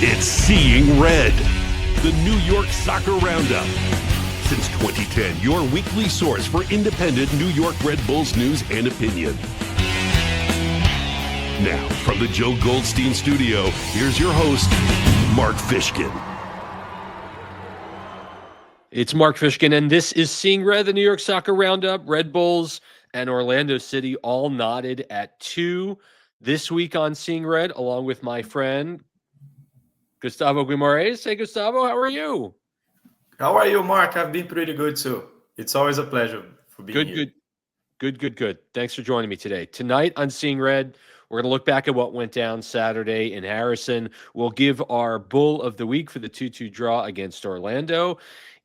It's Seeing Red, the New York Soccer Roundup. Since 2010, your weekly source for independent New York Red Bulls news and opinion. Now, from the Joe Goldstein studio, here's your host, Mark Fishkin. It's Mark Fishkin, and this is Seeing Red, the New York Soccer Roundup. Red Bulls and Orlando City all knotted at 2 this week on Seeing Red, along with my friend, Gustavo Guimarães. Hey, Gustavo, how are you? How are you, Mark? I've been pretty good, too. It's always a pleasure for being here. Good. Thanks for joining me today. Tonight on Seeing Red, we're going to look back at what went down Saturday in Harrison. We'll give our Bull of the Week for the 2-2 draw against Orlando.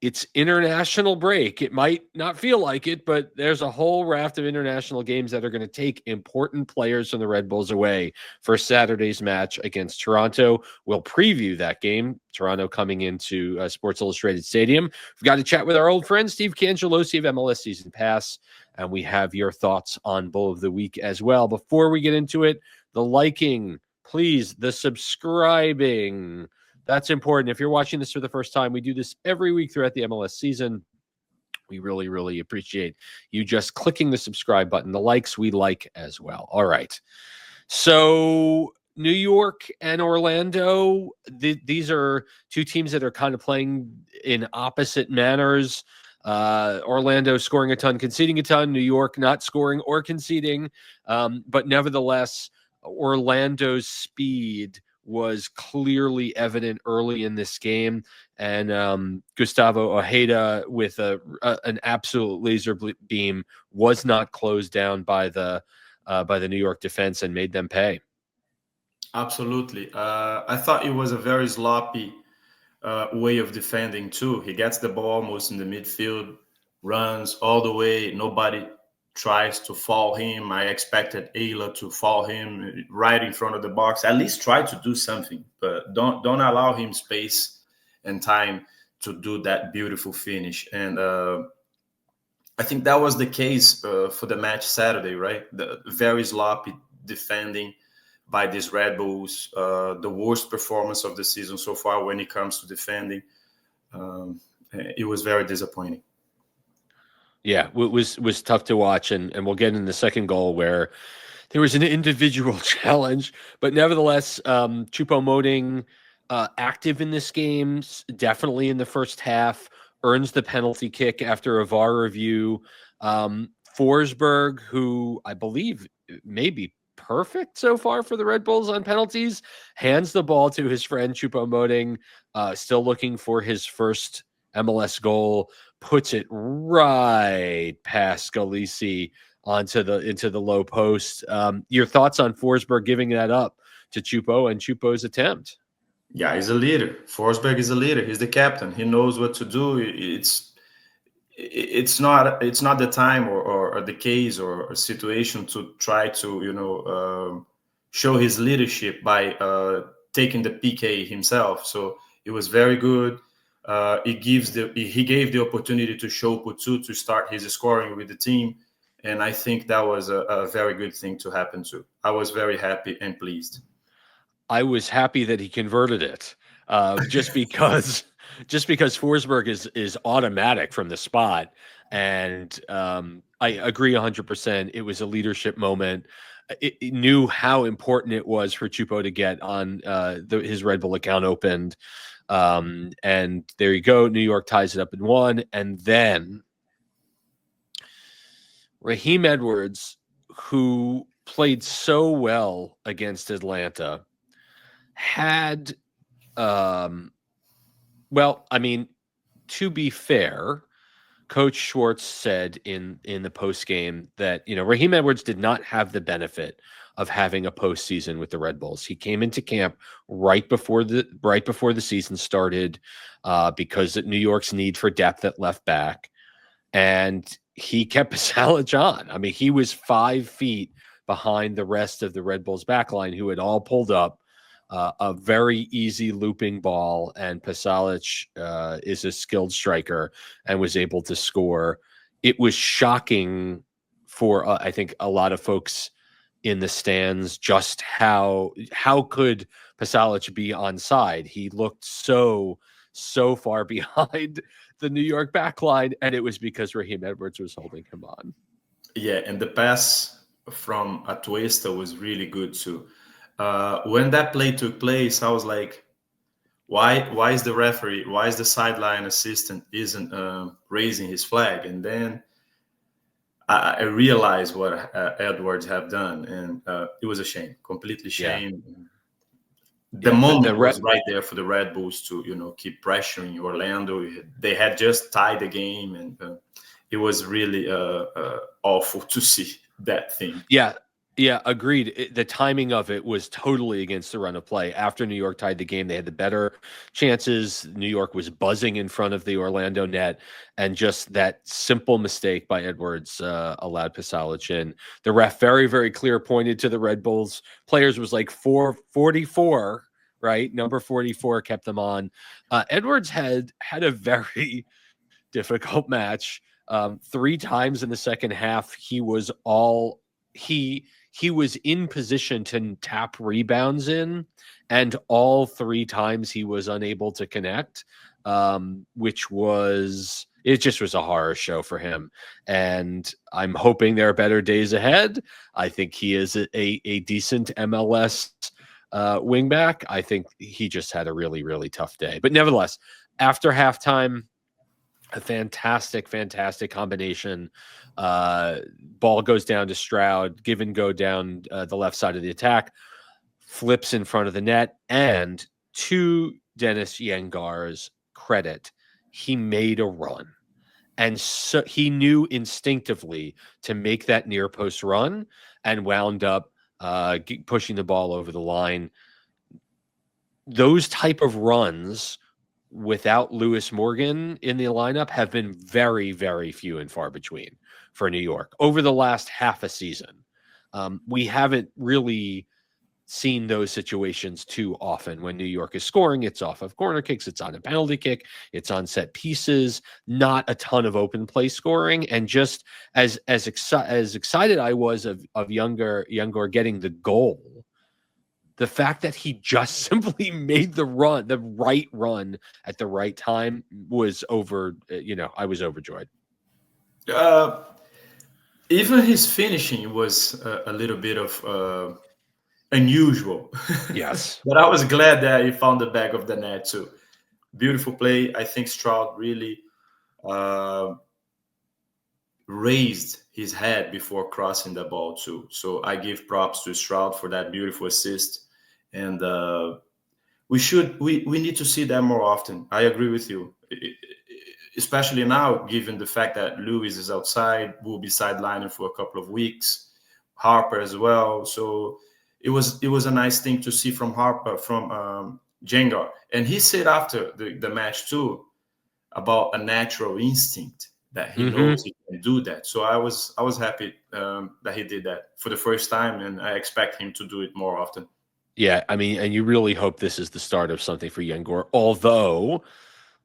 It's international break. It might not feel like it, but there's a whole raft of international games that are going to take important players from the Red Bulls away for Saturday's match against Toronto. We'll preview that game, Toronto coming into Sports Illustrated Stadium. We've got to chat with our old friend, Steve Cangialosi of MLS Season Pass, and we have your thoughts on Bull of the Week as well. Before we get into it, the liking, please, the subscribing. That's important. If you're watching this for the first time, we do this every week throughout the MLS season. We really appreciate you just clicking the subscribe button. The likes we like as well. All right. So New York and Orlando, these are two teams that are kind of playing in opposite manners. Orlando scoring a ton, conceding a ton. New York not scoring or conceding. But nevertheless, Orlando's speed was clearly evident early in this game, and Gustavo Ojeda with an absolute laser beam was not closed down by the New York defense and made them pay. Absolutely. I thought it was a very sloppy way of defending too. He gets the ball almost in the midfield, runs all the way, nobody tries to foul him. I expected Ayla to foul him right in front of the box. At least try to do something, but don't allow him space and time to do that beautiful finish. And I think that was the case for the match Saturday, right? The very sloppy defending by these Red Bulls, the worst performance of the season so far when it comes to defending. It was very disappointing. Yeah, it was tough to watch, and we'll get in the second goal where there was an individual challenge, but nevertheless, Choupo-Moting active in this game, definitely in the first half, earns the penalty kick after a VAR review. Forsberg, who I believe may be perfect so far for the Red Bulls on penalties, hands the ball to his friend Choupo-Moting, still looking for his first MLS goal, puts it right past Scalisi into the low post. Your thoughts on Forsberg giving that up to Choupo and Choupo's attempt? Yeah, he's a leader. Forsberg is a leader. He's the captain. He knows what to do. It's not the time or the case or a situation to try to show his leadership by taking the PK himself. So it was very good. He gave the opportunity to show Putu to start his scoring with the team, and I think that was a very good thing to happen too. I was very happy and pleased. I was happy that he converted it, just because Forsberg is automatic from the spot, and I agree 100%. It was a leadership moment. It knew how important it was for Choupo to get on his Red Bull account opened. And there you go. New York ties it up in 1. And then Raheem Edwards, who played so well against Atlanta, had, to be fair, Coach Schwartz said in the post game that, Raheem Edwards did not have the benefit of having a postseason with the Red Bulls. He came into camp right before the season started because of New York's need for depth at left back, and he kept Pasalic on. I mean, he was 5 feet behind the rest of the Red Bulls backline, who had all pulled up a very easy looping ball, and Pasalic is a skilled striker and was able to score. It was shocking for I think a lot of folks in the stands. Just how could Pasalic be onside? He looked so far behind the New York backline, and it was because Raheem Edwards was holding him on. Yeah, and the pass from Atuesta was really good too. When that play took place, I was like, why is the referee, why is the sideline assistant isn't raising his flag? And then I realized what Edwards have done, and it was a shame, completely Yeah. shame. The Yeah, moment was right there for the Red Bulls to, keep pressuring Orlando. They had just tied the game, and it was really awful to see that thing. Yeah, agreed. The timing of it was totally against the run of play. After New York tied the game, they had the better chances. New York was buzzing in front of the Orlando net, and just that simple mistake by Edwards allowed Pasalic in. The ref, very, very clear, pointed to the Red Bulls players, was like 444, right? Number 44 kept them on. Edwards had a very difficult match. 3 times in the second half, he was in position to tap rebounds in, and all 3 times he was unable to connect, which was, it just was a horror show for him. And I'm hoping there are better days ahead. I think he is a decent MLS wingback. I think he just had a really, really tough day. But nevertheless, after halftime, a fantastic combination. Ball goes down to Stroud, give and go down the left side of the attack, flips in front of the net, and to Dennis Yengar's credit, he made a run. And so he knew instinctively to make that near post run, and wound up pushing the ball over the line. Those type of runs without Lewis Morgan in the lineup have been very, very few and far between for New York over the last half a season. We haven't really seen those situations too often. When New York is scoring, it's off of corner kicks, it's on a penalty kick, it's on set pieces, not a ton of open play scoring. And just as excited I was of Yengar getting the goal, the fact that he just simply made the right run at the right time was over. I was overjoyed. Even his finishing was a little bit of unusual. Yes. But I was glad that he found the back of the net too. Beautiful play. I think Stroud really raised his head before crossing the ball too. So I give props to Stroud for that beautiful assist. And we need to see that more often. I agree with you, especially now, given the fact that Lewis is outside, will be sidelining for a couple of weeks, Harper as well. So it was a nice thing to see from Harper, from Yengar. And he said after the match too about a natural instinct that he knows he can do that. So I was happy that he did that for the first time, and I expect him to do it more often. Yeah, I mean, and you really hope this is the start of something for Yengar. Although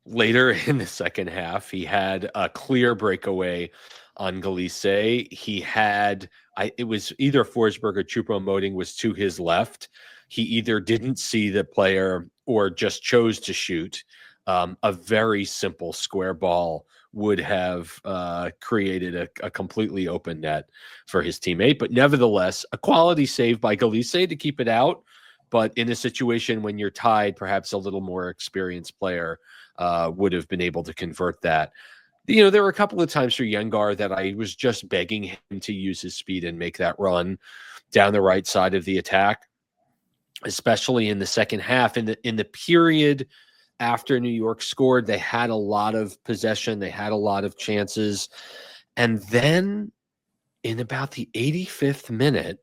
later in the second half, he had a clear breakaway on Galise. He had, it was either Forsberg or Choupo-Moting was to his left. He either didn't see the player or just chose to shoot. A very simple square ball would have created a completely open net for his teammate. But nevertheless, a quality save by Galise to keep it out. But in a situation when you're tied, perhaps a little more experienced player would have been able to convert that. There were a couple of times for Yengar that I was just begging him to use his speed and make that run down the right side of the attack, especially in the second half. In the period after New York scored, they had a lot of possession, they had a lot of chances, and then in about the 85th minute,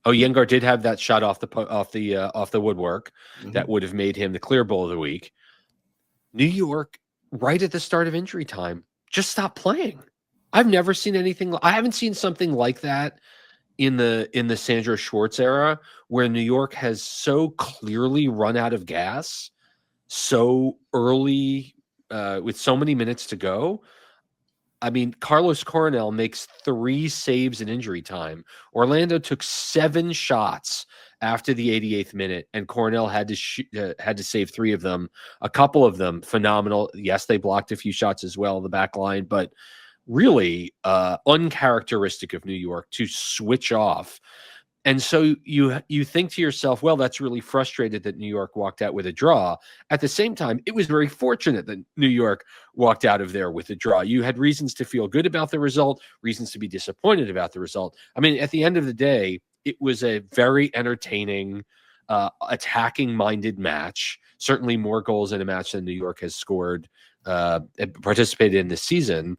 Yengar did have that shot off the woodwork that would have made him the clear goal of the week. New York, right at the start of injury time, just stopped playing. I've never seen anything. I haven't seen something like that in the Sandro Schwartz era, where New York has so clearly run out of gas so early with so many minutes to go. I mean, Carlos Coronel makes 3 saves in injury time. Orlando took 7 shots after the 88th minute, and Coronel had to save 3 of them. A couple of them phenomenal. Yes, they blocked a few shots as well in the back line, but really uncharacteristic of New York to switch off. And so you think to yourself, well, that's really frustrated that New York walked out with a draw. At the same time, it was very fortunate that New York walked out of there with a draw. You had reasons to feel good about the result, reasons to be disappointed about the result. I mean, at the end of the day, it was a very entertaining, attacking-minded match. Certainly more goals in a match than New York has scored, participated in this season.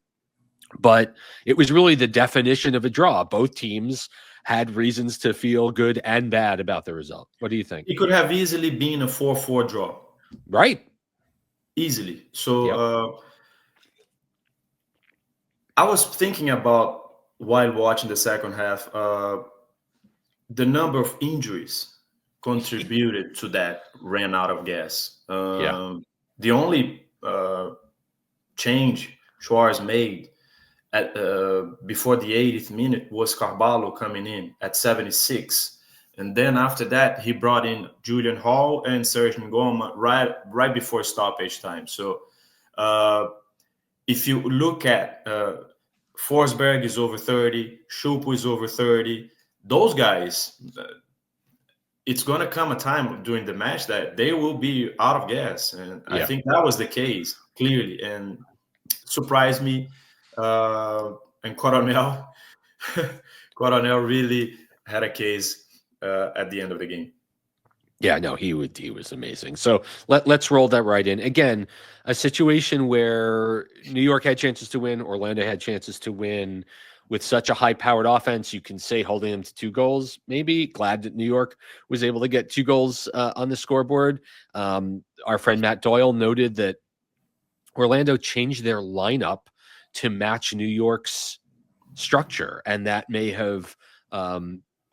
But it was really the definition of a draw. Both teams had reasons to feel good and bad about the result. What do you think? It could have easily been a 4-4 draw. Right. Easily. So Yep. I was thinking about, while watching the second half, the number of injuries contributed to that ran out of gas. Yeah. The only change Schwarz made at before the 80th minute was Carvalho coming in at 76, and then after that he brought in Julian Hall and Sergio Ngoma right before stoppage time. So if you look at Forsberg is over 30, Schupo is over 30, those guys, it's going to come a time during the match that they will be out of gas, and I think that was the case clearly, and surprised me. And Coronel really had a case at the end of the game. Yeah, no, he was amazing. So let's roll that right in. Again, a situation where New York had chances to win, Orlando had chances to win. With such a high-powered offense, you can say holding them to 2 goals. Maybe glad that New York was able to get 2 goals on the scoreboard. Our friend Matt Doyle noted that Orlando changed their lineup to match New York's structure, and that may have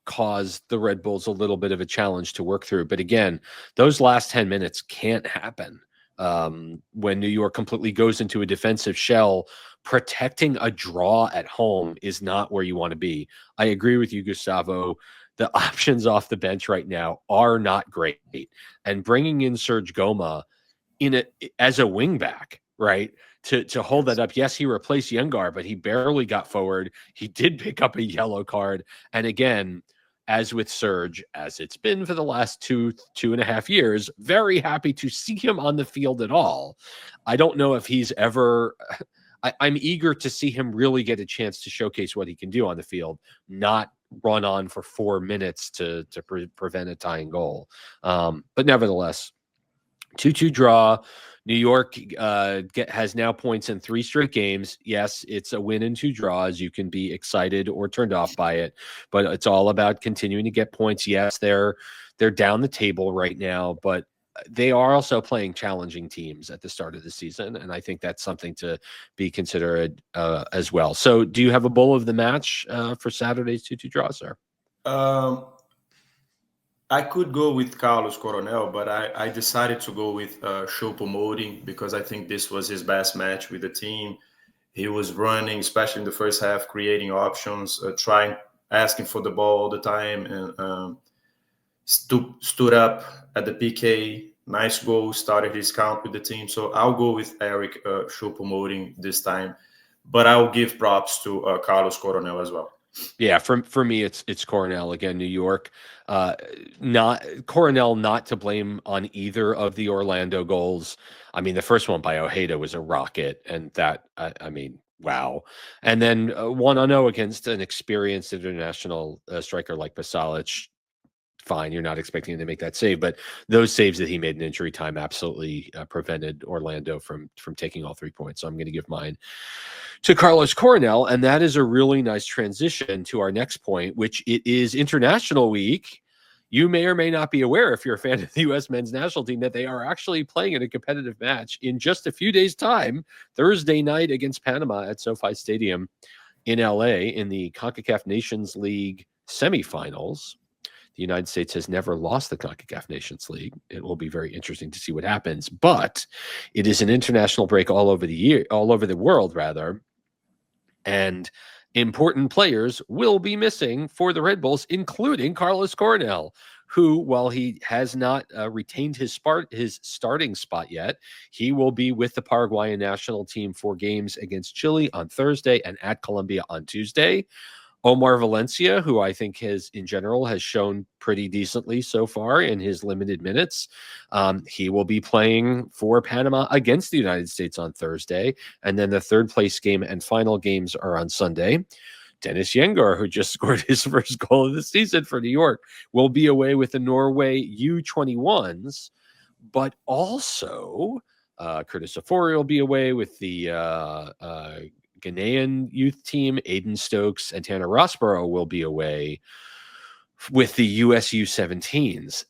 caused the Red Bulls a little bit of a challenge to work through. But again, those last 10 minutes can't happen when New York completely goes into a defensive shell. Protecting a draw at home is not where you want to be. I agree with you, Gustavo. The options off the bench right now are not great, and bringing in Serge Goma as a wingback, right? To hold that up. Yes, he replaced Yengar, but he barely got forward. He did pick up a yellow card. And again, as with Serge, as it's been for the last 2.5 years, very happy to see him on the field at all. I don't know if he's ever... I'm eager to see him really get a chance to showcase what he can do on the field, not run on for 4 minutes to prevent a tying goal. But nevertheless, 2-2 draw. New York has now points in 3 straight games. Yes, it's a win and 2 draws. You can be excited or turned off by it, but it's all about continuing to get points. Yes, they're down the table right now, but they are also playing challenging teams at the start of the season, and I think that's something to be considered as well. So do you have a bull of the match for Saturday's 2-2 draw, sir? I could go with Carlos Coronel, but I decided to go with Choupo-Moting because I think this was his best match with the team. He was running, especially in the first half, creating options, asking for the ball all the time, and stood up at the PK. Nice goal, started his count with the team. So I'll go with Eric Choupo-Moting this time, but I'll give props to Carlos Coronel as well. Yeah, for me, it's Coronel again. New York, not to blame on either of the Orlando goals. I mean, the first one by Ojeda was a rocket, and that I mean, wow. And then 1-0 against an experienced international striker like Pasalic. Fine, you're not expecting him to make that save, but those saves that he made in injury time absolutely prevented Orlando from taking all 3 points. So I'm going to give mine to Carlos Coronel, and that is a really nice transition to our next point, which it is International Week. You may or may not be aware, if you're a fan of the U.S. men's national team, that they are actually playing in a competitive match in just a few days' time, Thursday night against Panama at SoFi Stadium in L.A. in the CONCACAF Nations League semifinals. The United States has never lost the CONCACAF Nations League. It will be very interesting to see what happens, but it is an international break all over the world, rather. And important players will be missing for the Red Bulls, including Carlos Coronel, who, while he has not retained his starting spot yet, he will be with the Paraguayan national team for games against Chile on Thursday and at Colombia on Tuesday. Omar Valencia, who I think has shown pretty decently so far in his limited minutes. He will be playing for Panama against the United States on Thursday. And then the third place game and final games are on Sunday. Dennis Yengar, who just scored his first goal of the season for New York, will be away with the Norway U21s, but also Curtis Ofori will be away with the Ghanaian youth team. Aiden Stokes and Tanner Rossborough will be away with the US U17s.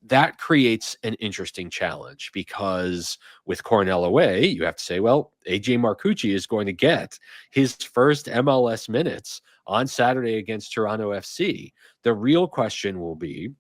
That creates an interesting challenge because with Cornell away, you have to say, well, AJ Marcucci is going to get his first MLS minutes on Saturday against Toronto FC. The real question will be,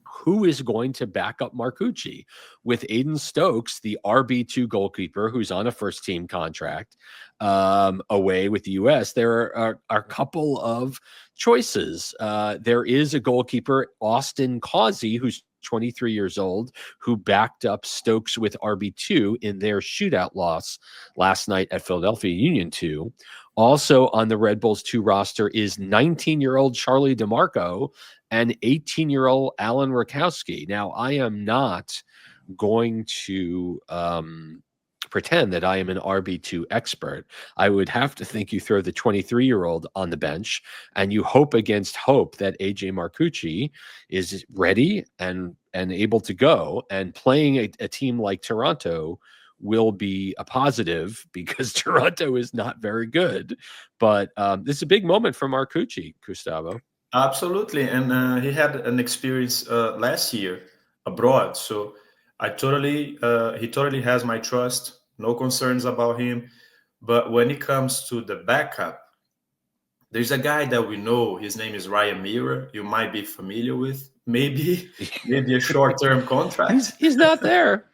who is going to back up Marcucci? With Aiden Stokes, the RB2 goalkeeper who's on a first-team contract away with the U.S., there are a couple of choices. There is a goalkeeper, Austin Causey, who's 23 years old, who backed up Stokes with RB2 in their shootout loss last night at Philadelphia Union 2. Also on the Red Bulls 2 roster is 19-year-old Charlie DeMarco and 18-year-old Alan Rakowski. Now, I am not going to pretend that I am an RB2 expert. I would have to think you throw the 23-year-old on the bench and you hope against hope that AJ Marcucci is ready and able to go, and playing a team like Toronto will be a positive because Toronto is not very good. But this is a big moment for Marcucci, Gustavo. Absolutely, and he had an experience last year abroad, so he totally has my trust. No concerns about him. But when it comes to the backup, there's a guy that we know. His name is Ryan Mira. You might be familiar with. Maybe a short-term contract. He's not there.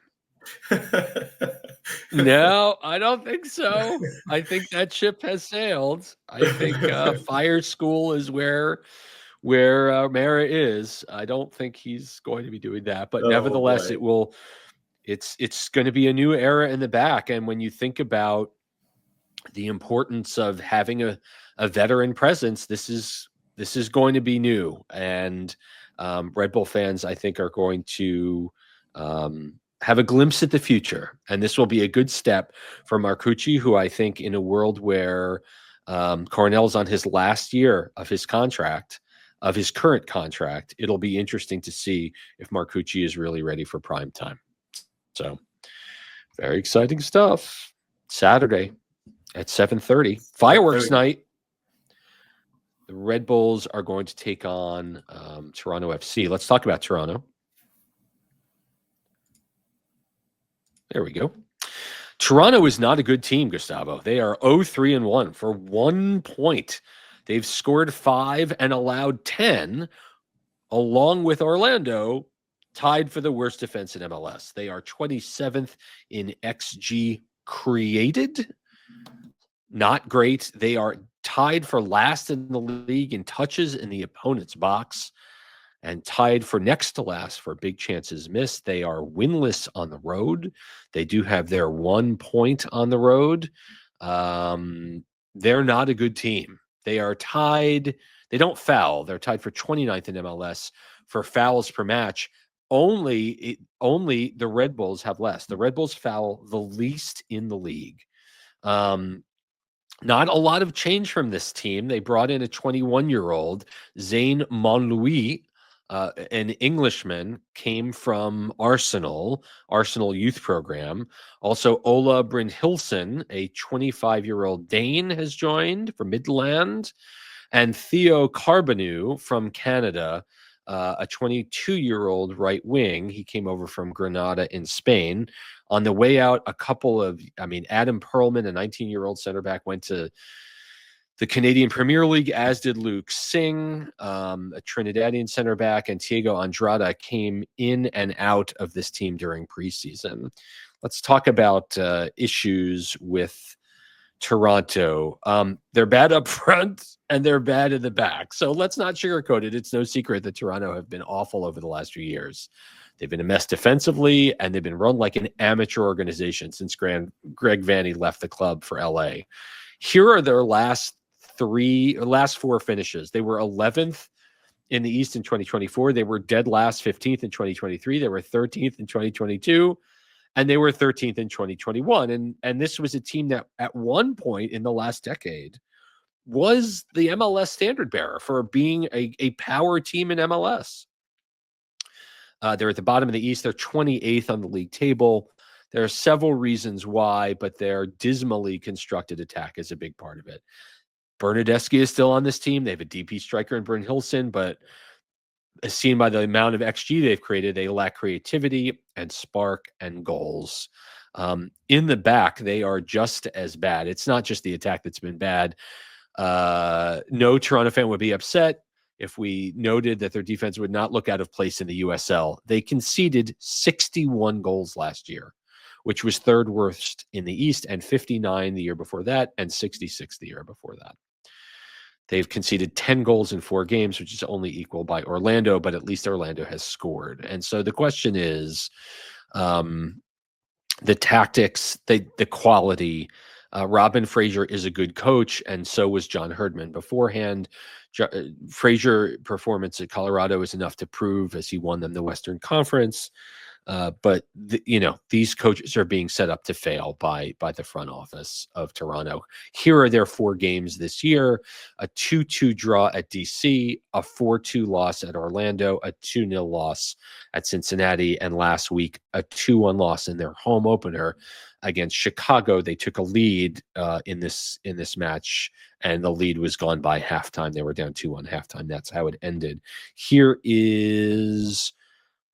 No, I don't think so. I think that ship has sailed. I think Fire School is where Mara is. I don't think he's going to be doing that, but nevertheless, boy. it's going to be a new era in the back. And when you think about the importance of having a veteran presence, this is going to be new. And Red Bull fans, I think, are going to have a glimpse at the future. And this will be a good step for Marcucci, who I think in a world where Cornell's on his last year of his contract, of his current contract, it'll be interesting to see if Marcucci is really ready for prime time. So very exciting stuff. Saturday at 7:30, fireworks night. The Red Bulls are going to take on Toronto FC. Let's talk about Toronto. There we go. Toronto is not a good team, Gustavo. They are 0-3-1 for 1 point. They've scored 5 and allowed 10, along with Orlando, tied for the worst defense in MLS. They are 27th in XG created. Not great. They are tied for last in the league in touches in the opponent's box and tied for next to last for big chances missed. They are winless on the road. They do have their 1 point on the road. They're not a good team. They are tied. They don't foul. They're tied for 29th in MLS for fouls per match. Only the Red Bulls have less. The Red Bulls foul the least in the league. Not a lot of change from this team. They brought in a 21-year-old, Zane Monlouis, an Englishman, came from Arsenal youth program. Also, Ola Brynhilsen, a 25-year-old Dane, has joined from Midland. And Theo Carbonu from Canada, a 22-year-old right wing. He came over from Granada in Spain. On the way out, Adam Perlman, a 19-year-old center back, went to the Canadian Premier League, as did Luke Singh, a Trinidadian center back, and Thiago Andrada came in and out of this team during preseason. Let's talk about issues with Toronto. They're bad up front and they're bad in the back. So let's not sugarcoat it. It's no secret that Toronto have been awful over the last few years. They've been a mess defensively, and they've been run like an amateur organization since Greg Vanney left the club for LA. Here are their last four finishes. They were 11th in the East in 2024. They were dead last 15th in 2023. They were 13th in 2022. And they were 13th in 2021. And this was a team that at one point in the last decade was the MLS standard bearer for being a power team in MLS. They're at the bottom of the East. They're 28th on the league table. There are several reasons why, but their dismally constructed attack is a big part of it. Bernadeschi is still on this team. They have a DP striker in Bryn Hilson, but as seen by the amount of XG they've created, they lack creativity and spark and goals. In the back, they are just as bad. It's not just the attack that's been bad. No Toronto fan would be upset if we noted that their defense would not look out of place in the USL. They conceded 61 goals last year, which was third worst in the East, and 59 the year before that, and 66 the year before that. They've conceded 10 goals in 4 games, which is only equal by Orlando, but at least Orlando has scored. And so the question is the tactics, the quality. Robin Fraser is a good coach, and so was John Herdman beforehand. Fraser performance at Colorado is enough to prove, as he won them the Western Conference. But these coaches are being set up to fail by the front office of Toronto. Here are their 4 games this year: a 2-2 draw at DC, a 4-2 loss at Orlando, a 2-0 loss at Cincinnati, and last week a 2-1 loss in their home opener against Chicago. They took a lead in this match, and the lead was gone by halftime. They were down 2-1 halftime. That's how it ended. Here is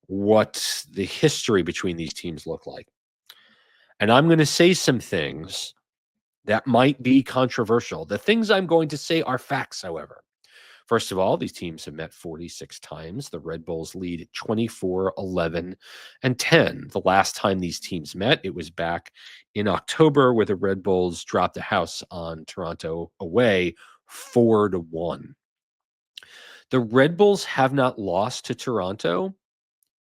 what the history between these teams look like. And I'm going to say some things that might be controversial. The things I'm going to say are facts, however. First of all, these teams have met 46 times. The Red Bulls lead 24, 11, and 10. The last time these teams met, it was back in October, where the Red Bulls dropped a house on Toronto away 4-1. The Red Bulls have not lost to Toronto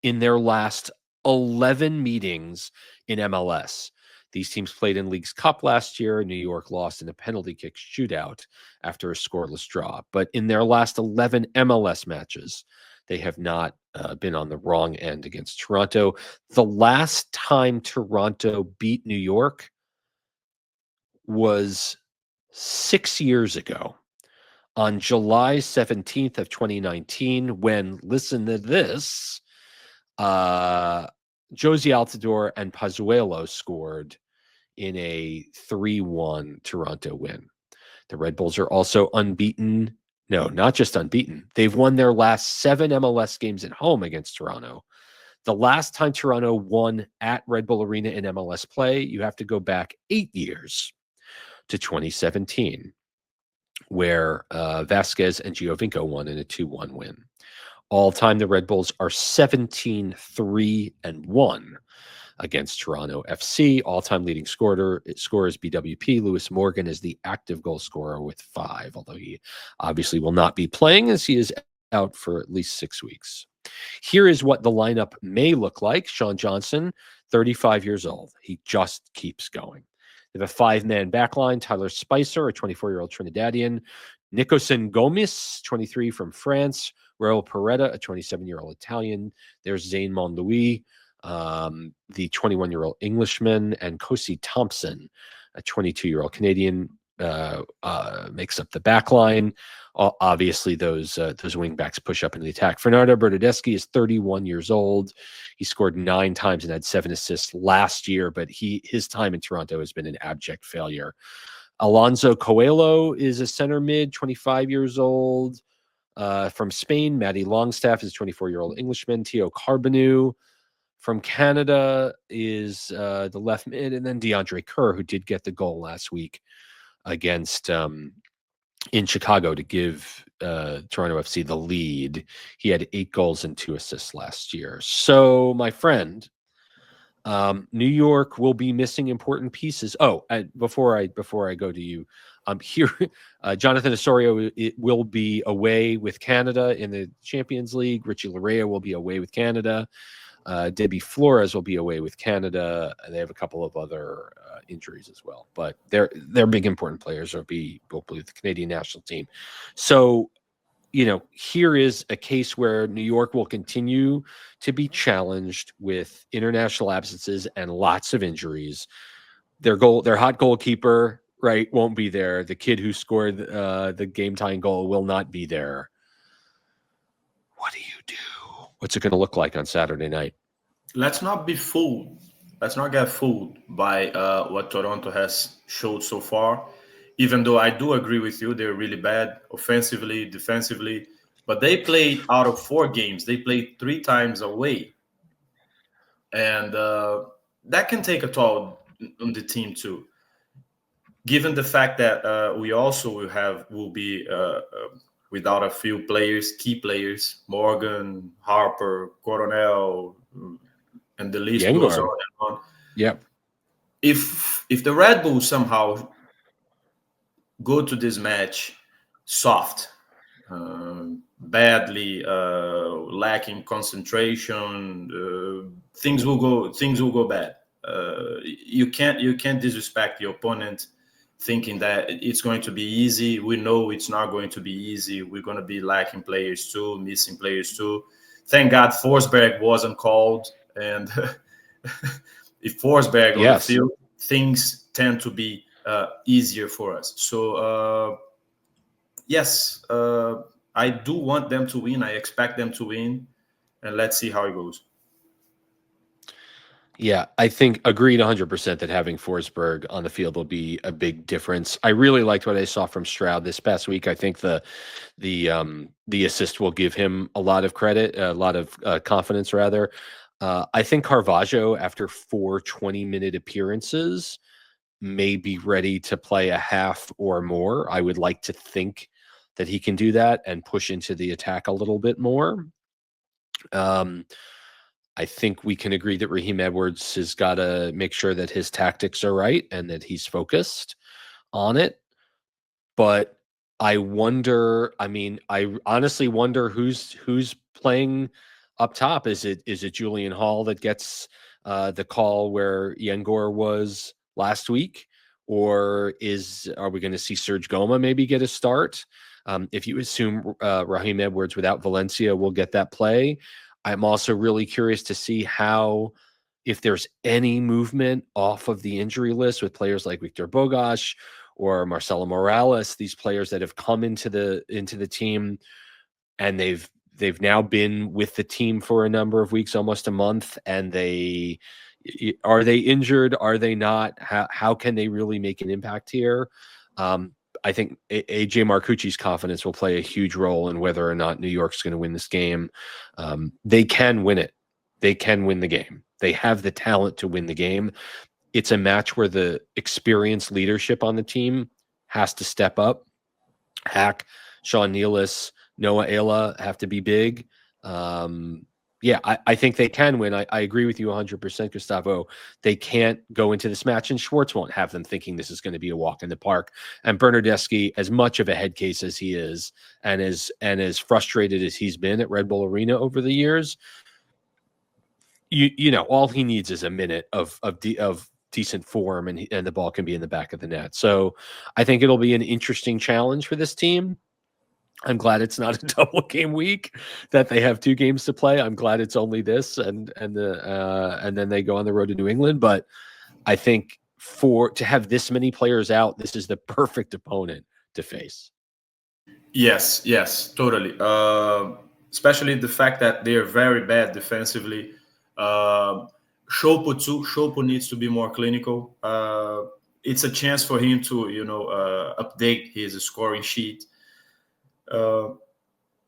in their last 11 meetings in MLS. These teams played in Leagues Cup last year. New York lost in a penalty kick shootout after a scoreless draw. But in their last 11 MLS matches, they have not been on the wrong end against Toronto. The last time Toronto beat New York was 6 years ago, on July 17th of 2019, when, listen to this, Josie Altidore and Pazuello scored in a 3-1 Toronto win. The Red Bulls are also unbeaten. No, not just unbeaten. They've won their last 7 MLS games at home against Toronto. The last time Toronto won at Red Bull Arena in MLS play, you have to go back 8 years to 2017, where Vasquez and Giovinco won in a 2-1 win. All time, the Red Bulls are 17-3-1 against Toronto FC. All-time leading scorer is BWP. Lewis Morgan is the active goal scorer with 5, although he obviously will not be playing, as he is out for at least 6 weeks. Here is what the lineup may look like. Sean Johnson, 35 years old. He just keeps going. They have a 5-man backline: Tyler Spicer, a 24-year-old Trinidadian; Nicosan Gomis, 23, from France; Raul Peretta, a 27-year-old Italian. There's Zane Monlouis, the 21-year-old Englishman; and Kosi Thompson, a 22-year-old Canadian, makes up the back line. Obviously, those wingbacks push up into the attack. Fernando Bernadeschi is 31 years old. He scored 9 times and had 7 assists last year, but his time in Toronto has been an abject failure. Alonso Coelho is a center mid, 25 years old, from Spain. Matty Longstaff is a 24-year-old Englishman. Theo Carbonu from Canada is the left mid, and then DeAndre Kerr, who did get the goal last week against in Chicago to give Toronto FC the lead. He had 8 goals and 2 assists last year. So, my friend, New York will be missing important pieces. Oh, before I go to you, here, Jonathan Osorio will be away with Canada in the Champions League. Richie Laryea will be away with Canada. Debbie Flores will be away with Canada. They have a couple of other injuries as well, but they're big important players. Will be with the Canadian national team. So, here is a case where New York will continue to be challenged with international absences and lots of injuries. Their hot goalkeeper, right, won't be there. The kid who scored the game-tying goal will not be there. What do you do? What's it going to look like on Saturday night? Let's not be fooled. Let's not get fooled by what Toronto has showed so far. Even though I do agree with you, they're really bad offensively, defensively. But they played out of 4 games. They played 3 times away. And that can take a toll on the team too. Given the fact that we also will be without a few players, key players, Morgan, Harper, Coronel, and the list goes on and on. Yep. If the Red Bulls somehow go to this match soft, badly, lacking concentration, things will go bad. You can't disrespect the opponent thinking that it's going to be easy. We know it's not going to be easy. We're going to be lacking players too, missing players too. Thank God Forsberg wasn't called, and if Forsberg on the field, things tend to be easier for us. So yes, I do want them to win. I expect them to win, and let's see how it goes. Yeah, I think agreed 100% that having Forsberg on the field will be a big difference. I really liked what I saw from Stroud this past week. I think the assist will give him a lot of credit, a lot of confidence, rather. I think Carvalho, after 4 20-minute appearances, may be ready to play a half or more. I would like to think that he can do that and push into the attack a little bit more. I think we can agree that Raheem Edwards has got to make sure that his tactics are right and that he's focused on it. But I wonder, I honestly wonder who's playing up top. Is it Julian Hall that gets the call where Yengor was last week? Or are we going to see Serge Goma maybe get a start? If you assume Raheem Edwards without Valencia will get that play, I'm also really curious to see if there's any movement off of the injury list with players like Victor Bogas or Marcelo Morales, these players that have come into the team and they've now been with the team for a number of weeks, almost a month, and are they injured? Are they not? How can they really make an impact here? I think AJ Marcucci's confidence will play a huge role in whether or not New York's going to win this game. They can win it. They can win the game. They have the talent to win the game. It's a match where the experienced leadership on the team has to step up. Hack, Sean Nealis, Noah Ayla have to be big. Yeah, I think they can win. I agree with you 100%, Gustavo. They can't go into this match, and Schwartz won't have them thinking this is going to be a walk in the park. And Bernardeschi, as much of a head case as he is, and as frustrated as he's been at Red Bull Arena over the years, you know, all he needs is a minute of decent form, and the ball can be in the back of the net. So I think it'll be an interesting challenge for this team. I'm glad it's not a double game week, that they have 2 games to play. I'm glad it's only this and then they go on the road to New England. But I think to have this many players out, this is the perfect opponent to face. Yes, totally. Especially the fact that they're very bad defensively. Shopo too. Shopo needs to be more clinical. It's a chance for him to, update his scoring sheet.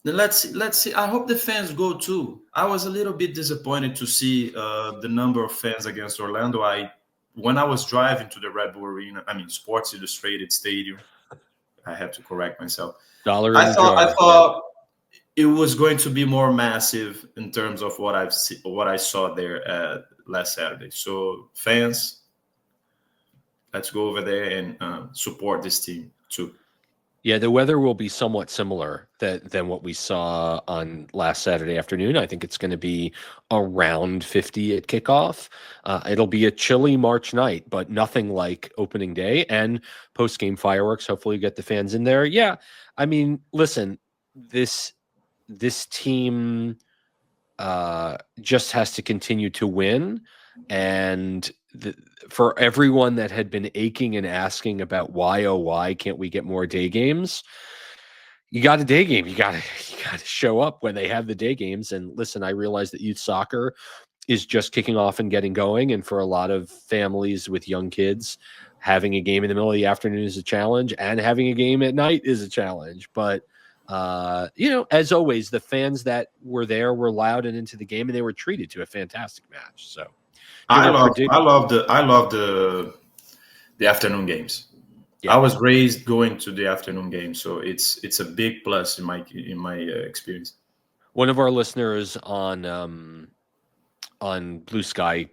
Let's see. I hope the fans go too. I was a little bit disappointed to see the number of fans against Orlando. When I was driving to the Red Bull Arena, Sports Illustrated Stadium, I had to correct myself. $1 in the jar. I thought it was going to be more massive in terms of what I saw there last Saturday. So fans, let's go over there and support this team too. Yeah, the weather will be somewhat similar than what we saw on last Saturday afternoon. I think it's going to be around 50 at kickoff. It'll be a chilly March night, but nothing like opening day and post-game fireworks. Hopefully, you get the fans in there. Yeah, I mean, listen, this team just has to continue to win, and for everyone that had been aching and asking about why, oh, why can't we get more day games? You got a day game. You got to show up when they have the day games. And listen, I realize that youth soccer is just kicking off and getting going, and for a lot of families with young kids, having a game in the middle of the afternoon is a challenge, and having a game at night is a challenge. But as always, the fans that were there were loud and into the game, and they were treated to a fantastic match. So I love the afternoon games. Yeah. I was raised going to the afternoon games, so it's a big plus in my experience. One of our listeners on Blue Sky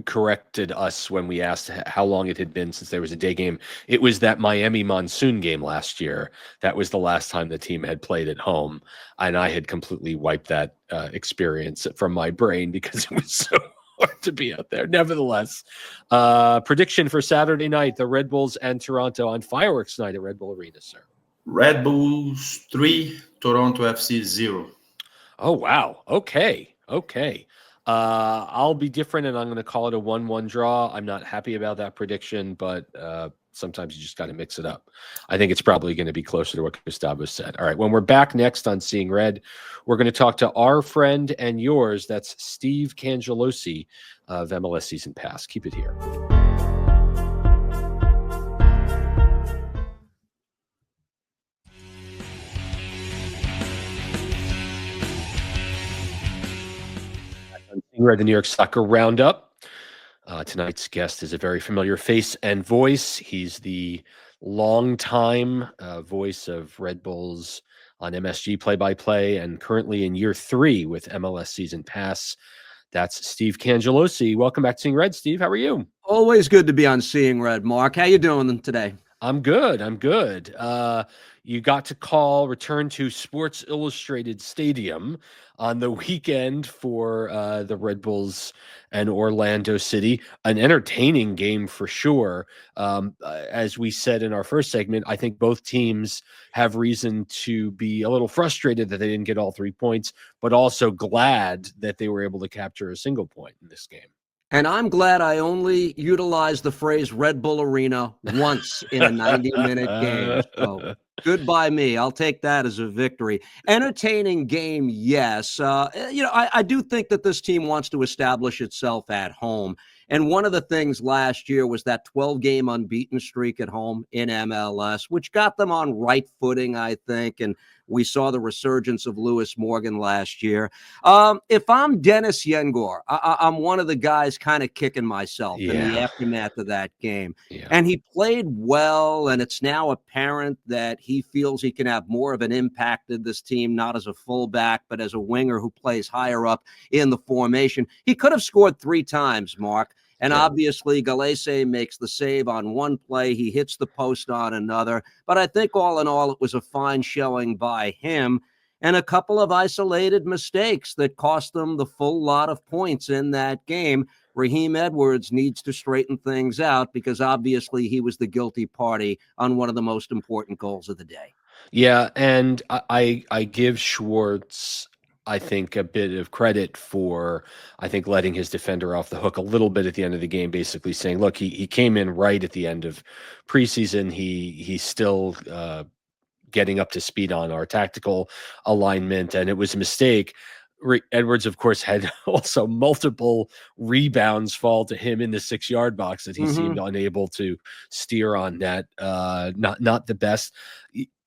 corrected us when we asked how long it had been since there was a day game. It was that Miami Monsoon game last year. That was the last time the team had played at home, and I had completely wiped that experience from my brain because it was so hard to be out there. Nevertheless, prediction for Saturday night: the Red Bulls and Toronto on fireworks night at Red Bull Arena, sir. Red Bulls 3, Toronto FC 0. Oh, wow. Okay. I'll be different, and I'm going to call it a 1-1 draw. I'm not happy about that prediction, but sometimes you just got to mix it up. I think it's probably going to be closer to what Gustavo said. All right, when we're back next on Seeing Red, we're going to talk to our friend and yours. That's Steve Cangialosi of MLS Season Pass. Keep it here. Seeing Red, the New York Soccer Roundup. Tonight's guest is a very familiar face and voice. He's the longtime voice of Red Bulls on MSG play-by-play, and currently in year 3 with MLS Season Pass. That's Steve Cangialosi. Welcome back to Seeing Red, Steve. How are you? Always good to be on Seeing Red, Mark. How you doing today? I'm good. You got to return to Sports Illustrated Stadium on the weekend for the Red Bulls and Orlando City. An entertaining game for sure. As we said in our first segment, I think both teams have reason to be a little frustrated that they didn't get all 3 points, but also glad that they were able to capture a single point in this game. And I'm glad I only utilized the phrase Red Bull Arena once in a 90-minute game. So goodbye me. I'll take that as a victory. Entertaining game, yes. I do think that this team wants to establish itself at home. And one of the things last year was that 12-game unbeaten streak at home in MLS, which got them on right footing, I think. And we saw the resurgence of Lewis Morgan last year. If I'm Dennis Yengor, I'm one of the guys kind of kicking myself in the aftermath of that game. Yeah. And he played well, and it's now apparent that he feels he can have more of an impact in this team, not as a fullback, but as a winger who plays higher up in the formation. He could have scored 3 times, Mark. And obviously, Galese makes the save on one play. He hits the post on another. But I think all in all, it was a fine showing by him and a couple of isolated mistakes that cost them the full lot of points in that game. Raheem Edwards needs to straighten things out because obviously he was the guilty party on one of the most important goals of the day. Yeah, and I give Schwartz, I think, a bit of credit for, I think, letting his defender off the hook a little bit at the end of the game, basically saying, look, he came in right at the end of preseason. He's still getting up to speed on our tactical alignment, and it was a mistake. Edwards, of course, had also multiple rebounds fall to him in the 6-yard box that he seemed unable to steer on net. Not the best.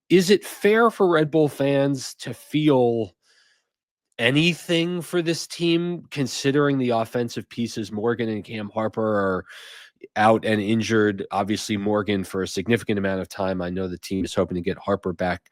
Is it fair for Red Bull fans to feel anything for this team, considering the offensive pieces Morgan and Cam Harper are, out and injured. Obviously, Morgan for a significant amount of time. I know the team is hoping to get Harper back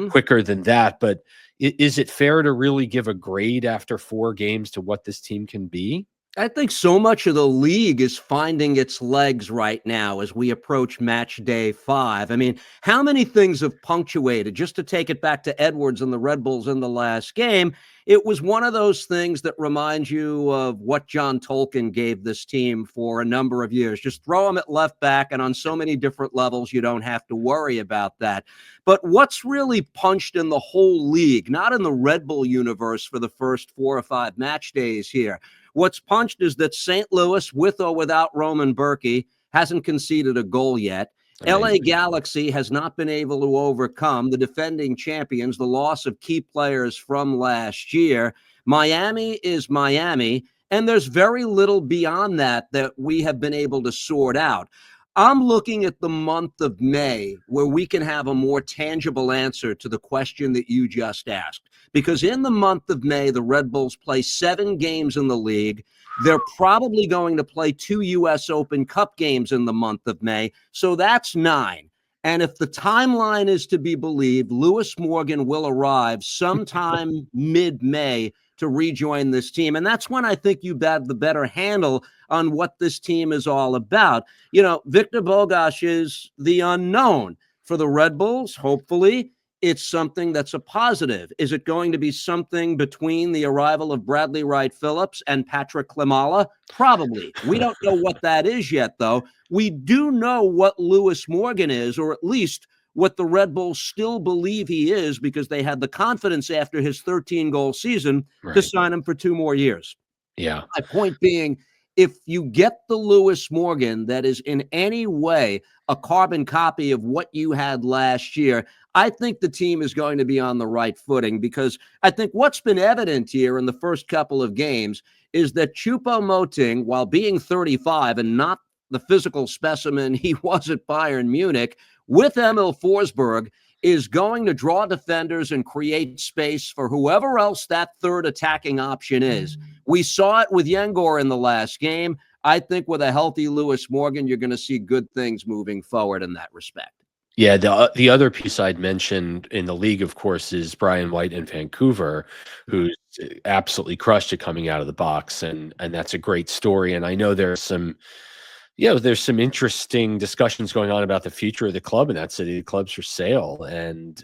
quicker than that. But is it fair to really give a grade after 4 games to what this team can be? I think so much of the league is finding its legs right now as we approach match day 5. I mean, how many things have punctuated? Just to take it back to Edwards and the Red Bulls in the last game, it was one of those things that reminds you of what John Tolkien gave this team for a number of years. Just throw them at left back, and on so many different levels, you don't have to worry about that. But what's really punched in the whole league, not in the Red Bull universe for the first 4 or 5 match days here, what's punched is that St. Louis, with or without Roman Berkey, hasn't conceded a goal yet. LA Galaxy has not been able to overcome the defending champions, the loss of key players from last year. Miami is Miami, and there's very little beyond that we have been able to sort out. I'm looking at the month of May where we can have a more tangible answer to the question that you just asked. Because in the month of May, the Red Bulls play 7 games in the league. They're probably going to play 2 U.S. Open Cup games in the month of May. So that's 9. And if the timeline is to be believed, Lewis Morgan will arrive sometime mid-May to rejoin this team. And that's when I think you have the better handle on what this team is all about. You know, Victor Bogash is the unknown for the Red Bulls. Hopefully, it's something that's a positive. Is it going to be something between the arrival of Bradley Wright Phillips and Patrick Klimala? Probably. We don't know what that is yet, though. We do know what Lewis Morgan is, or at least what the Red Bulls still believe he is, because they had the confidence after his 13-goal season to sign him for 2 more years. Yeah. My point being, if you get the Lewis Morgan that is in any way a carbon copy of what you had last year, I think the team is going to be on the right footing, because I think what's been evident here in the first couple of games is that Choupo-Moting, while being 35 and not the physical specimen he was at Bayern Munich, with Emil Forsberg, is going to draw defenders and create space for whoever else that third attacking option is. We saw it with Yengor in the last game. I think with a healthy Lewis Morgan, you're going to see good things moving forward in that respect. Yeah, the other piece I'd mentioned in the league, of course, is Brian White in Vancouver, who's absolutely crushed it coming out of the box, and that's a great story. And I know there's some interesting discussions going on about the future of the club in that city. The club's for sale, and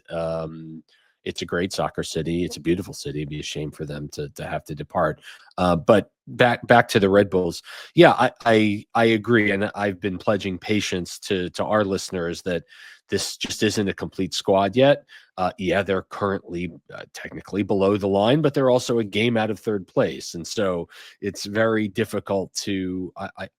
it's a great soccer city. It's a beautiful city. It'd be a shame for them to have to depart. But back to the Red Bulls. Yeah, I agree, and I've been pledging patience to our listeners that this just isn't a complete squad yet. Yeah, they're currently technically below the line, but they're also a game out of third place. And so it's very difficult to,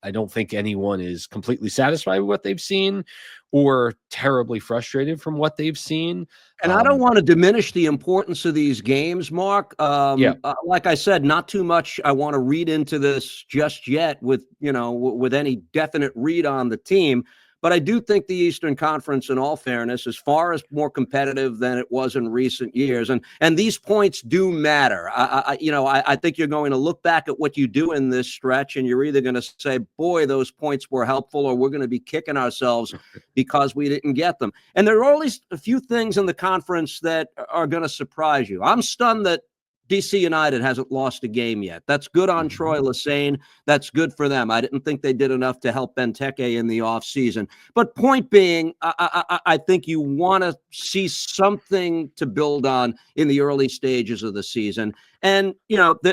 I don't think anyone is completely satisfied with what they've seen or terribly frustrated from what they've seen. And I don't want to diminish the importance of these games, Mark. Like I said, not too much I want to read into this just yet with any definite read on the team. But I do think the Eastern Conference, in all fairness, is far as more competitive than it was in recent years. And these points do matter. I think you're going to look back at what you do in this stretch, and you're either going to say, boy, those points were helpful, or we're going to be kicking ourselves because we didn't get them. And there are always a few things in the conference that are going to surprise you. I'm stunned that DC United hasn't lost a game yet. That's good on Troy Lesane. That's good for them. I didn't think they did enough to help Benteke in the offseason. But point being, I think you want to see something to build on in the early stages of the season. And,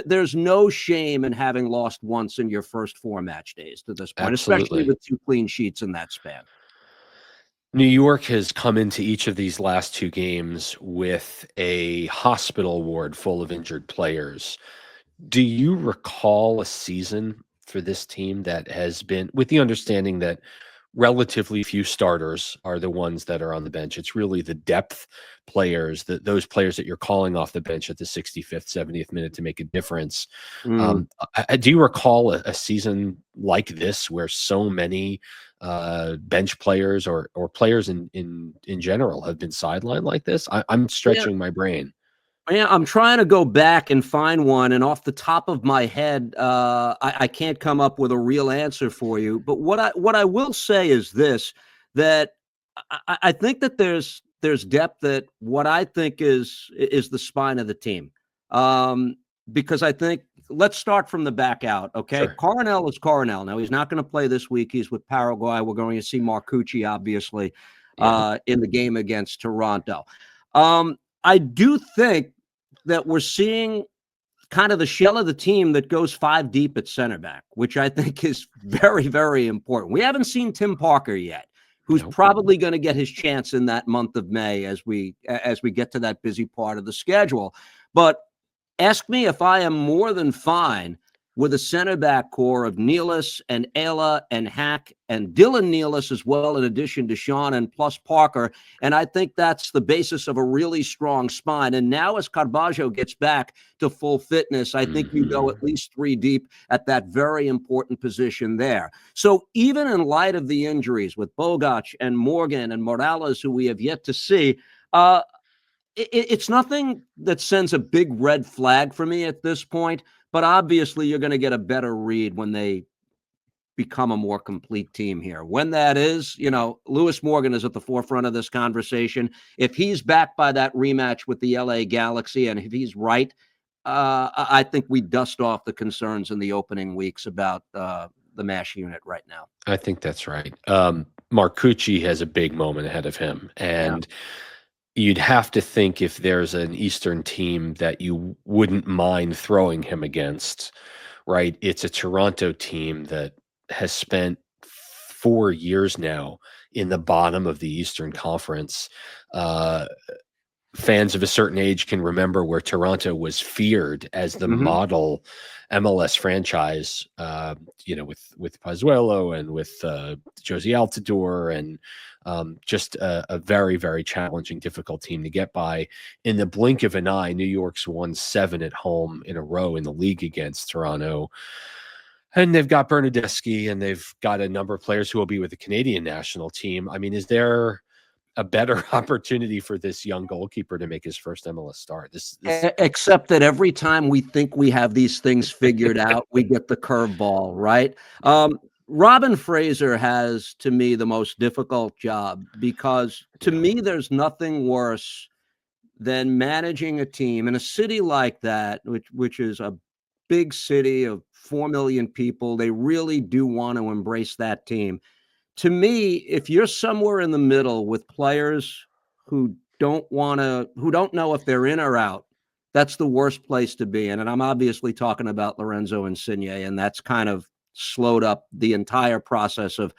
there's no shame in having lost once in your first 4 match days to this point, especially with 2 clean sheets in that span. New York has come into each of these last 2 games with a hospital ward full of injured players. Do you recall a season for this team that has been, with the understanding that relatively few starters are the ones that are on the bench? It's really the depth players, those players that you're calling off the bench at the 65th, 70th minute to make a difference. Do you recall a season like this where so many bench players or players in general have been sidelined like this? I'm stretching my brain. Yeah, I'm trying to go back and find one, and off the top of my head, I can't come up with a real answer for you. But what I will say is this: that I think that there's depth at what I think is the spine of the team, because I think let's start from the back out. Okay, Sure. Coronel is Coronel. Now he's not going to play this week. He's with Paraguay. We're going to see Marcucci, obviously, Yeah. in the game against Toronto. I do think that we're seeing kind of the shell of the team that goes 5 deep at center back, which I think is very, very important. We haven't seen Tim Parker yet, who's Nope. probably going to get his chance in that month of May as we get to that busy part of the schedule. But ask me if I am more than fine with a center back core of Nealis and Ayla and Hack and Dylan Nealis as well, in addition to Sean and plus Parker. And I think that's the basis of a really strong spine. And now as Carbajo gets back to full fitness, I think you go at least 3 deep at that very important position there. So even in light of the injuries with Bogac and Morgan and Morales, who we have yet to see, it's nothing that sends a big red flag for me at this point, but obviously you're going to get a better read when they become a more complete team here. When that is, Lewis Morgan is at the forefront of this conversation. If he's back by that rematch with the LA Galaxy, and if he's right, I think we dust off the concerns in the opening weeks about the MASH unit right now. I think that's right. Marcucci has a big moment ahead of him, and you'd have to think if there's an Eastern team that you wouldn't mind throwing him against, right? It's a Toronto team that has spent 4 years now in the bottom of the Eastern Conference. Fans of a certain age can remember where Toronto was feared as the model MLS franchise, with Pozuelo and with Josie Altidore, and just a very, very challenging, difficult team to get by. In the blink of an eye, New York's won 7 at home in a row in the league against Toronto. And they've got Bernardeschi, and they've got a number of players who will be with the Canadian national team. I mean, is there a better opportunity for this young goalkeeper to make his first MLS start? Except that every time we think we have these things figured out, we get the curveball, right? Robin Fraser has, to me, the most difficult job, because to me, there's nothing worse than managing a team in a city like that, which is a big city of 4 million people. They really do want to embrace that team. To me, if you're somewhere in the middle with players who don't know if they're in or out, that's the worst place to be in. And I'm obviously talking about Lorenzo Insigne, and that's kind of slowed up the entire process of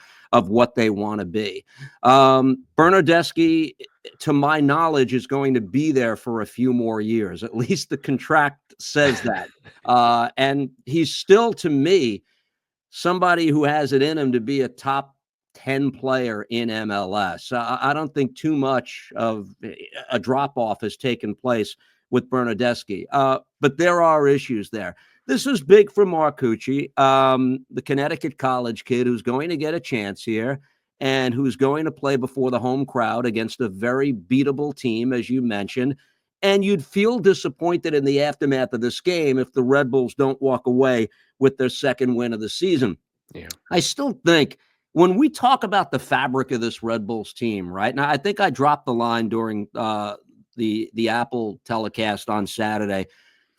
what they want to be. Bernardeschi, to my knowledge, is going to be there for a few more years. At least the contract says that. And he's still, to me, somebody who has it in him to be a top 10 player in MLS. I don't think too much of a drop-off has taken place with Bernardeschi. But there are issues there. This is big for Marcucci, the Connecticut college kid who's going to get a chance here and who's going to play before the home crowd against a very beatable team, as you mentioned. And you'd feel disappointed in the aftermath of this game if the Red Bulls don't walk away with their second win of the season. Yeah. I still think when we talk about the fabric of this Red Bulls team, right? Now, I think I dropped the line during the Apple telecast on Saturday.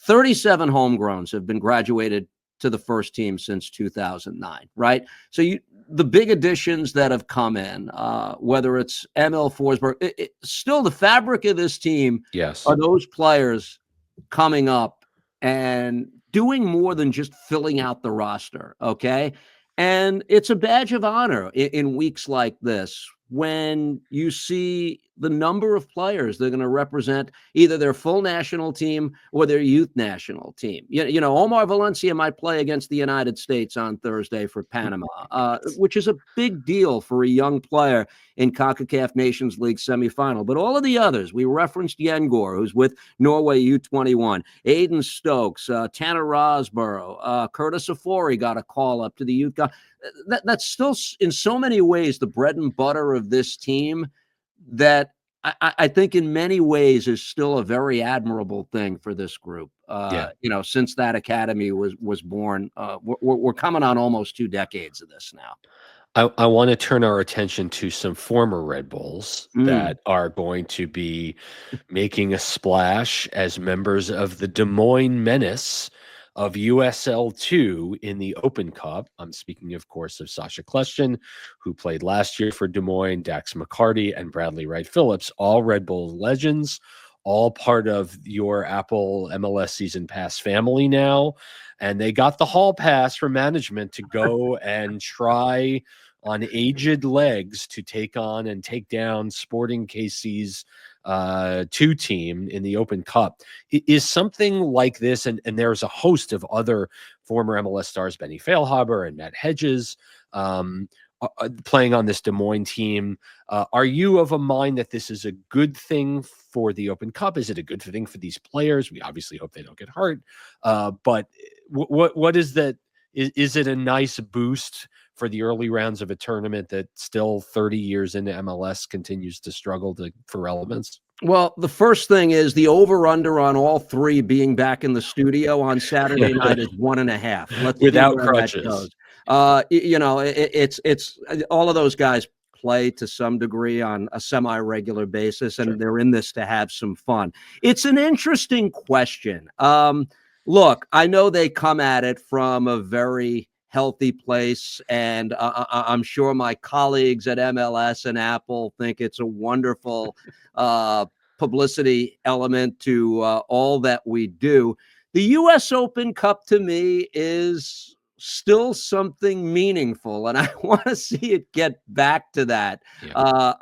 37 homegrowns have been graduated to the first team since 2009, right? So the big additions that have come in, whether it's Emil Forsberg, still the fabric of this team are those players coming up and doing more than just filling out the roster, okay? And it's a badge of honor in weeks like this when you see the number of players they're going to represent either their full national team or their youth national team. Omar Valencia might play against the United States on Thursday for Panama, which is a big deal for a young player in CONCACAF Nations League semifinal. But all of the others, we referenced Yengor, who's with Norway U21, Aiden Stokes, Tanner Rosborough, Curtis Afori got a call up to the youth. That's still in so many ways the bread and butter of this team that I think in many ways is still a very admirable thing for this group. Yeah. Since that academy was born, we're coming on almost 2 decades of this now. I want to turn our attention to some former Red Bulls Mm. that are going to be making a splash as members of the Des Moines Menace of USL2 in the Open Cup. I'm speaking, of course, of Sasha Kljestan, who played last year for Des Moines, Dax McCarty, and Bradley Wright Phillips, all Red Bull legends, all part of your Apple MLS Season Pass family now. And they got the hall pass from management to go and try on aged legs to take on and take down Sporting KC's 2 team in the Open Cup. Is something like this, and there's a host of other former MLS stars, Benny Feilhaber and Matt Hedges, playing on this Des Moines team. Are you of a mind that this is a good thing for the Open Cup? Is it a good thing for these players? We obviously hope they don't get hurt. But what is that? Is it a nice boost for the early rounds of a tournament that still 30 years into MLS continues to struggle for relevance? Well, the first thing is the over-under on all 3 being back in the studio on Saturday night is 1.5. Let's see Without where crutches. that goes. It's all of those guys play to some degree on a semi-regular basis, and they're in this to have some fun. It's an interesting question. Look, I know they come at it from a very healthy place, and I'm sure my colleagues at MLS and Apple think it's a wonderful publicity element to all that we do. The U.S. Open Cup to me is still something meaningful, and I want to see it get back to that. Yeah.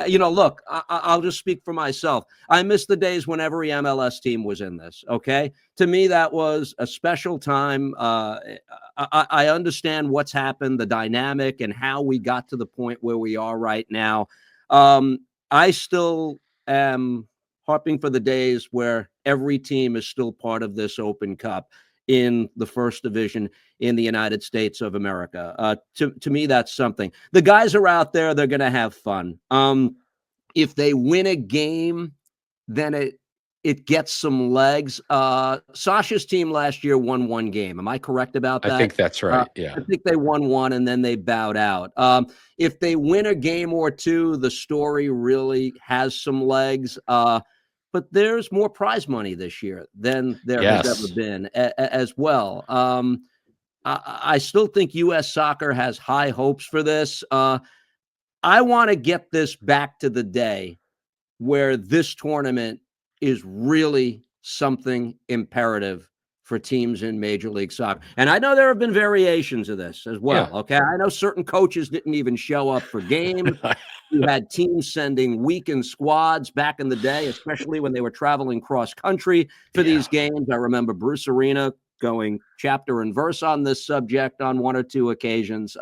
Look, I'll just speak for myself. I miss the days when every MLS team was in this. Okay, to me that was a special time. I understand what's happened, the dynamic, and how we got to the point where we are right now. I still am harping for the days where every team is still part of this Open Cup in the first division in the United States of America. To me, that's something. The guys are out there. They're going to have fun. If they win a game, then it gets some legs. Sasha's team last year won 1 game. Am I correct about that? I think that's right. Yeah. I think they won 1 and then they bowed out. If they win a game or 2, the story really has some legs. But there's more prize money this year than there has ever been as well. I still think U.S. soccer has high hopes for this. I want to get this back to the day where this tournament is really something imperative for teams in Major League Soccer. And I know there have been variations of this as well. Yeah. Okay. I know certain coaches didn't even show up for games. You had teams sending weekend squads back in the day, especially when they were traveling cross country for these games. I remember Bruce Arena going chapter and verse on this subject on 1 or 2 occasions.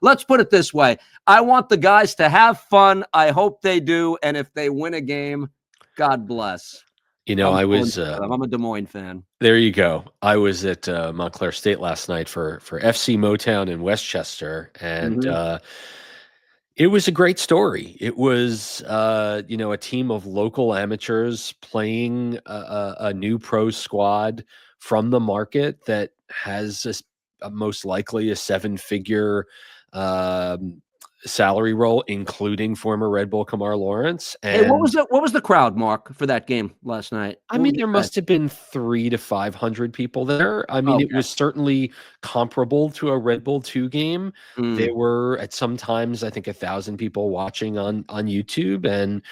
Let's put it this way. I want the guys to have fun. I hope they do. And if they win a game, God bless. I'm a Des Moines fan. There you go. I was at Montclair State last night for FC Motown in Westchester, and it was a great story. It was, a team of local amateurs playing a new pro squad from the market that has most likely a 7-figure salary role, including former Red Bull Kamar Lawrence. And hey, what was the crowd, Mark, for that game last night? I mean, there must have been 300 to 500 people there. I mean, It was certainly comparable to a Red Bull 2 game. There were at some times, I think, 1,000 people watching on YouTube, and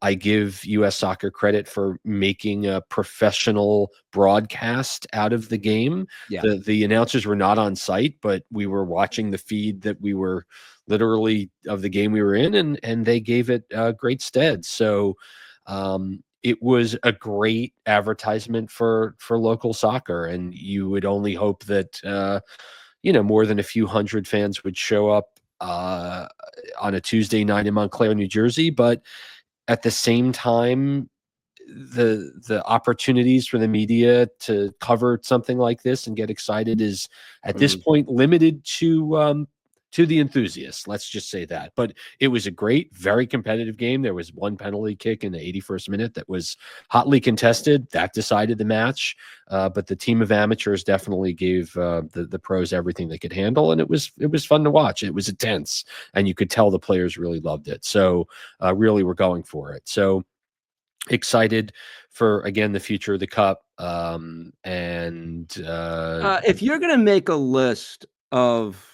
I give U.S. Soccer credit for making a professional broadcast out of the game. Yeah. The announcers were not on site, but we were watching the feed that we were literally of the game we were in, and they gave it great stead. So it was a great advertisement for local soccer, and you would only hope that more than a few hundred fans would show up on a Tuesday night in Montclair, New Jersey. But at the same time, the opportunities for the media to cover something like this and get excited is at this point limited to to the enthusiasts. Let's just say that. But it was a great, very competitive game. There was one penalty kick in the 81st minute that was hotly contested. That decided the match. But the team of amateurs definitely gave the pros everything they could handle, and it was fun to watch. It was intense, and you could tell the players really loved it. So really, we're going for it. So excited for, again, the future of the Cup. If you're going to make a list of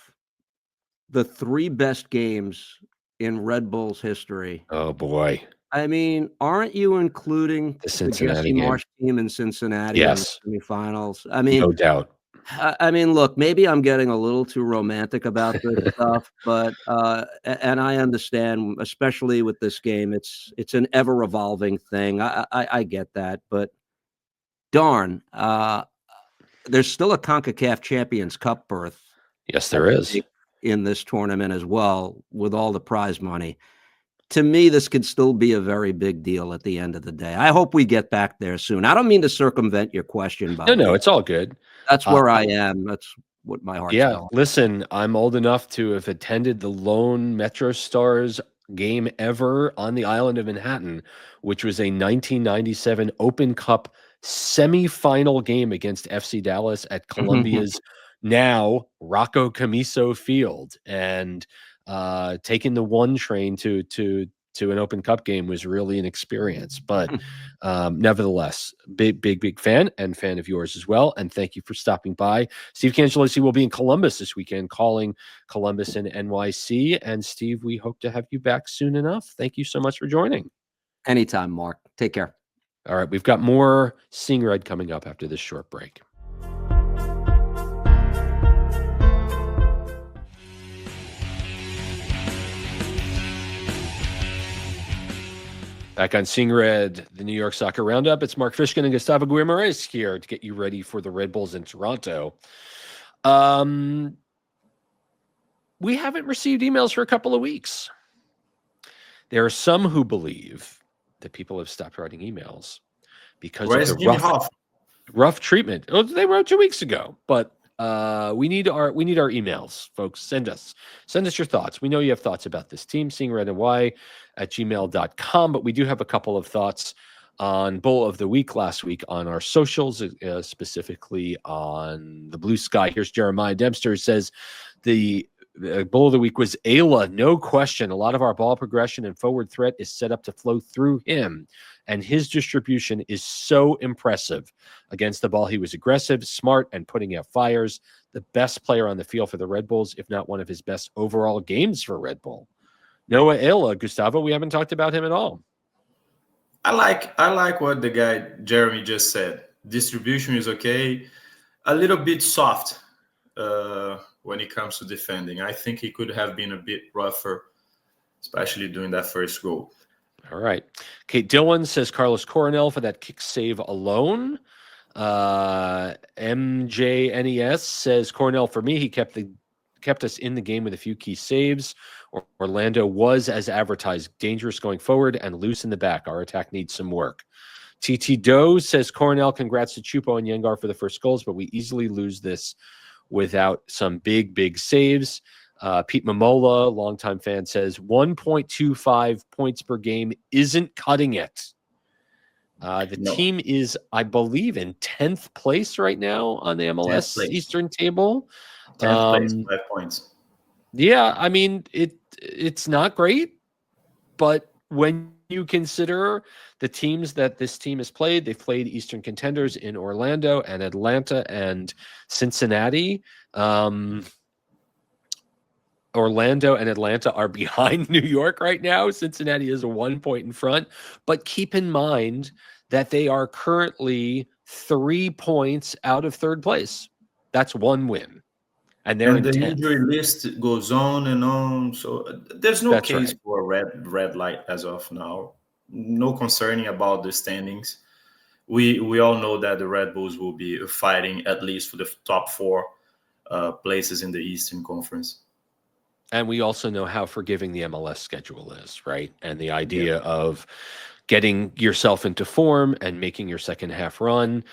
the 3 best games in Red Bull's history, oh boy, I mean, aren't you including the the Cincinnati Jesse game. Marsh team in Cincinnati Yes, in the semifinals? I mean, no doubt. I mean, look, maybe I'm getting a little too romantic about this stuff, but and I understand, especially with this game, it's an ever evolving thing. I get that, but darn, there's still a CONCACAF Champions Cup berth Yes, at there is. stake in this tournament as well, with all the prize money. To me, this could still be a very big deal at the end of the day. I hope we get back there soon. I don't mean to circumvent your question, by the No, way. it's all good. That's where I am. That's what my heart's Yeah, telling. listen, I'm old enough to have attended the lone Metro Stars game ever on the island of Manhattan, which was a 1997 Open Cup semifinal game against FC Dallas at Colombia's now Rocco Camiso Field. And taking the one train to an Open Cup game was really an experience. But nevertheless, big fan, and fan of yours as well. And thank you for stopping by. Steve Cangialosi will be in Columbus this weekend, calling Columbus and NYC. And Steve, we hope to have you back soon enough. Thank you so much for joining. Anytime, Mark. Take care. All right, we've got more Seeing Red coming up after this short break. Back on Seeing Red, the New York Soccer Roundup. It's Mark Fishkin and Gustavo Guimarães here to get you ready for the Red Bulls in Toronto. We haven't received emails for a couple of weeks. There are some who believe that people have stopped writing emails because of the rough treatment. Oh, they wrote 2 weeks ago, but we need our emails, folks. Send us your thoughts. We know you have thoughts about this team, seeingredny@gmail.com, but we do have a couple of thoughts on Bull of the Week last week on our socials, specifically on the Blue Sky. Here's Jeremiah Dempster, who says the Bull of the Week was Ayla, no question. A lot of our ball progression and forward threat is set up to flow through him, and his distribution is so impressive. Against the ball, he was aggressive, smart, and putting out fires. The best player on the field for the Red Bulls, if not one of his best overall games for Red Bull. Noah Ayla, Gustavo, we haven't talked about him at all. I like what the guy Jeremy just said. Distribution is okay. A little bit soft when it comes to defending. I think he could have been a bit rougher, especially during that first goal. All right. Kate Dillon says Carlos Coronel for that kick save alone. MJNES says Coronel for me. He kept us in the game with a few key saves. Orlando was, as advertised, dangerous going forward and loose in the back. Our attack needs some work. TT Doe says Coronel, congrats to Chupo and Yengar for the first goals, but we easily lose this without some big saves. Pete Mamola, longtime fan, says 1.25 points per game isn't cutting it. Team is, I believe, in 10th place right now on the MLS Eastern table. 10th place, 5 points. Yeah, I mean, it's not great, but when you consider the teams that this team has played, they've played Eastern contenders in Orlando and Atlanta and Cincinnati. Orlando and Atlanta are behind New York right now. Cincinnati is 1 point in front, but keep in mind that they are currently 3 points out of third place. That's one win. And they're in 10th. Injury list goes on and on. So there's no case for a red light as of now. No concerning about the standings. We all know that the Red Bulls will be fighting at least for the top 4 places in the Eastern Conference. And we also know how forgiving the MLS schedule is, right? And the idea of getting yourself into form and making your second half run.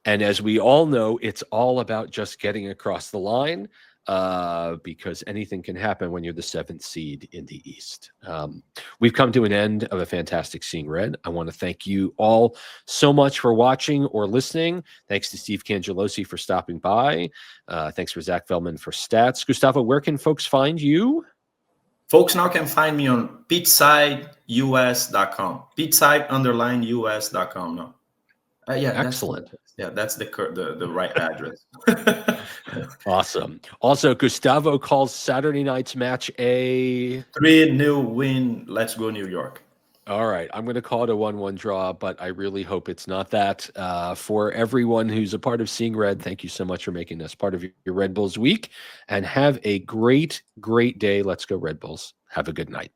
And as we all know, it's all about just getting across the line. because anything can happen when you're the 7th seed in the East. We've come to an end of a fantastic Seeing Red. I want to thank you all so much for watching or listening. Thanks to Steve Cangialosi for stopping by. Thanks for Zach Feldman for stats. Gustavo, where can folks find you? Folks now can find me on pitchsideus.com. Pitchside_us.com now. Yeah, excellent. That's the right address. Awesome. Also, Gustavo calls Saturday night's match a 3-0 win. Let's go New York. All right. I'm going to call it a 1-1 draw, but I really hope it's not that. For everyone who's a part of Seeing Red, thank you so much for making us part of your Red Bulls week, and have a great, great day. Let's go Red Bulls. Have a good night.